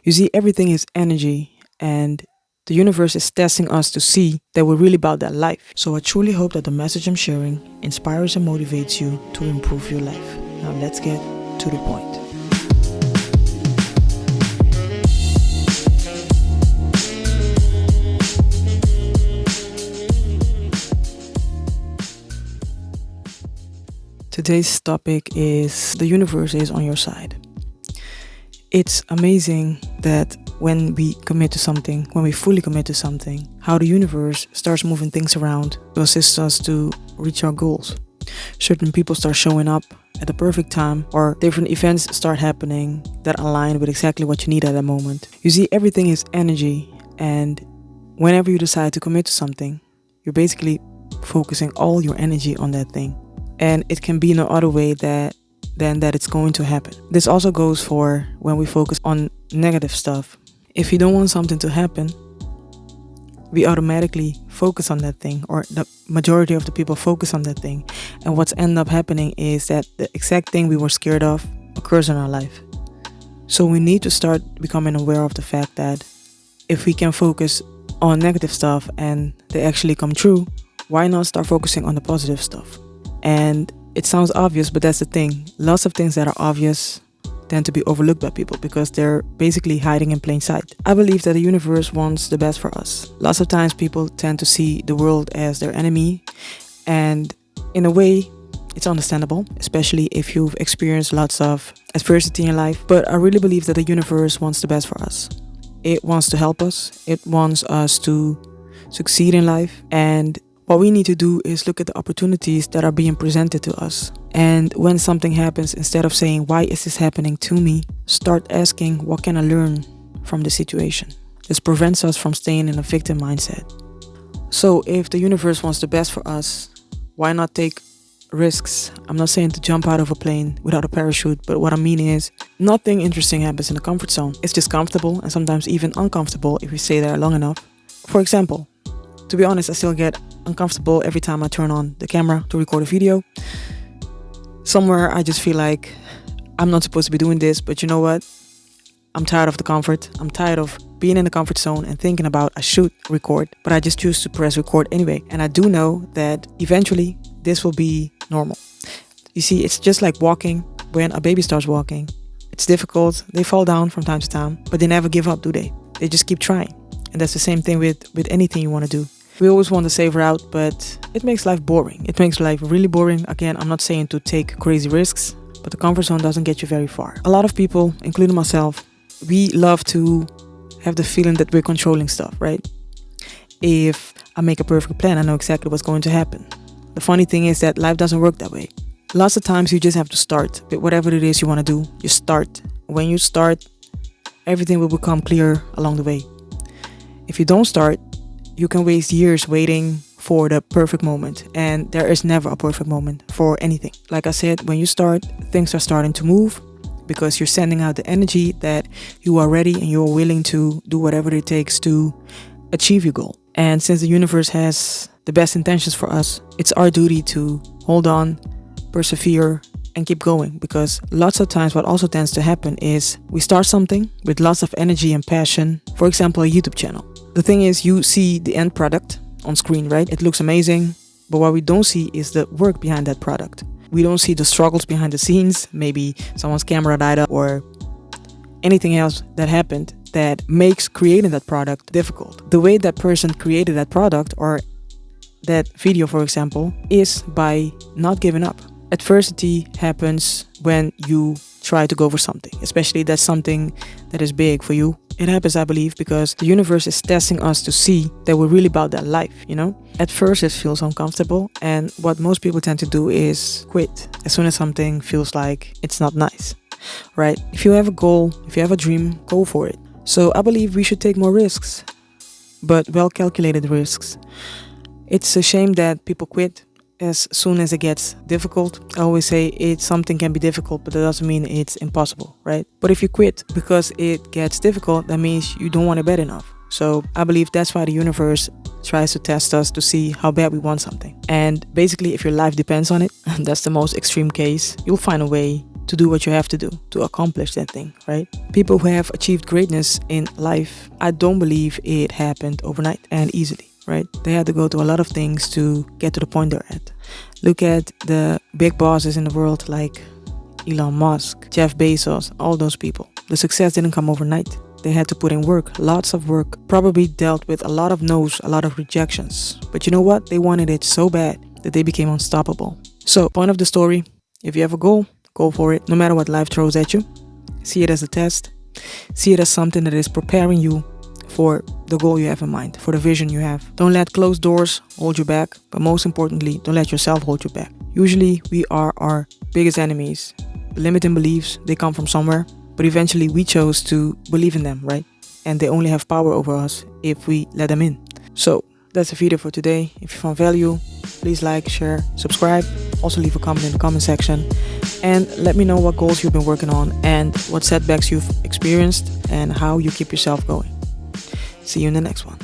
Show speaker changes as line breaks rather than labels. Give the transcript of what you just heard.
You see, everything is energy, and the universe is testing us to see that we're really about that life. So I truly hope that the message I'm sharing inspires and motivates you to improve your life. Now let's get to the point. Today's topic is the universe is on your side. It's amazing that when we commit to something, when we fully commit to something, how the universe starts moving things around to assist us to reach our goals. Certain people start showing up at the perfect time, or different events start happening that align with exactly what you need at that moment. You see, everything is energy, and whenever you decide to commit to something, you're basically focusing all your energy on that thing. And it can be no other way than that it's going to happen. This also goes for when we focus on negative stuff. If you don't want something to happen, we automatically focus on that thing, or the majority of the people focus on that thing. And what's end up happening is that the exact thing we were scared of occurs in our life. So we need to start becoming aware of the fact that if we can focus on negative stuff and they actually come true, why not start focusing on the positive stuff? And it sounds obvious, but that's the thing. Lots of things that are obvious tend to be overlooked by people because they're basically hiding in plain sight. I believe that the universe wants the best for us. Lots of times people tend to see the world as their enemy, and in a way, it's understandable, especially if you've experienced lots of adversity in life. But I really believe that the universe wants the best for us. It wants to help us. It wants us to succeed in life, and what we need to do is look at the opportunities that are being presented to us. And when something happens, instead of saying, why is this happening to me? Start asking, what can I learn from the situation? This prevents us from staying in a victim mindset. So if the universe wants the best for us, why not take risks? I'm not saying to jump out of a plane without a parachute, but what I mean is nothing interesting happens in the comfort zone. It's just comfortable and sometimes even uncomfortable if you stay there long enough. For example, to be honest, I still get uncomfortable every time I turn on the camera to record a video. Somewhere I just feel like I'm not supposed to be doing this, but you know what? I'm tired of the comfort. I'm tired of being in the comfort zone and thinking about I should record, but I just choose to press record anyway. And I do know that eventually this will be normal. You see, it's just like walking. When a baby starts walking, it's difficult. They fall down from time to time, but they never give up, do they? They just keep trying. And that's the same thing with anything you want to do. We always want the safe route, but it makes life boring. It makes life really boring. Again, I'm not saying to take crazy risks, but the comfort zone doesn't get you very far. A lot of people, including myself, we love to have the feeling that we're controlling stuff, right? If I make a perfect plan, I know exactly what's going to happen. The funny thing is that life doesn't work that way. Lots of times you just have to start with whatever it is you want to do. You start. When you start, everything will become clear along the way. If you don't start, you can waste years waiting for the perfect moment, and there is never a perfect moment for anything. Like I said, when you start, things are starting to move because you're sending out the energy that you are ready and you're willing to do whatever it takes to achieve your goal. And since the universe has the best intentions for us, it's our duty to hold on, persevere, and keep going, because lots of times what also tends to happen is we start something with lots of energy and passion. For example, a YouTube channel. The thing is, you see the end product on screen, right? It looks amazing, but what we don't see is the work behind that product. We don't see the struggles behind the scenes. Maybe someone's camera died up or anything else that happened that makes creating that product difficult. The way that person created that product or that video, for example, is by not giving up. Adversity happens when you try to go for something, especially that's something that is big for you. It happens, I believe, because the universe is testing us to see that we're really about that life, you know? At first it feels uncomfortable, and what most people tend to do is quit as soon as something feels like it's not nice, right? If you have a goal, if you have a dream, go for it. So I believe we should take more risks, but well-calculated risks. It's a shame that people quit as soon as it gets difficult. I always say something can be difficult, but that doesn't mean it's impossible, right? But if you quit because it gets difficult, that means you don't want it bad enough. So I believe that's why the universe tries to test us to see how bad we want something. And basically, if your life depends on it, that's the most extreme case, you'll find a way to do what you have to do to accomplish that thing, right? People who have achieved greatness in life, I don't believe it happened overnight and easily, right? They had to go through a lot of things to get to the point they're at. Look at the big bosses in the world like Elon Musk, Jeff Bezos, all those people. The success didn't come overnight. They had to put in work, lots of work, probably dealt with a lot of no's, a lot of rejections. But you know what? They wanted it so bad that they became unstoppable. So, point of the story, if you have a goal, go for it, no matter what life throws at you. See it as a test. See it as something that is preparing you for the goal you have in mind, for the vision you have. Don't let closed doors hold you back, but most importantly, don't let yourself hold you back. Usually, we are our biggest enemies. Limiting beliefs, they come from somewhere, but eventually we chose to believe in them, right? And they only have power over us if we let them in. So, that's the video for today. If you found value, please like, share, subscribe. Also leave a comment in the comment section. And let me know what goals you've been working on and what setbacks you've experienced and how you keep yourself going. See you in the next one.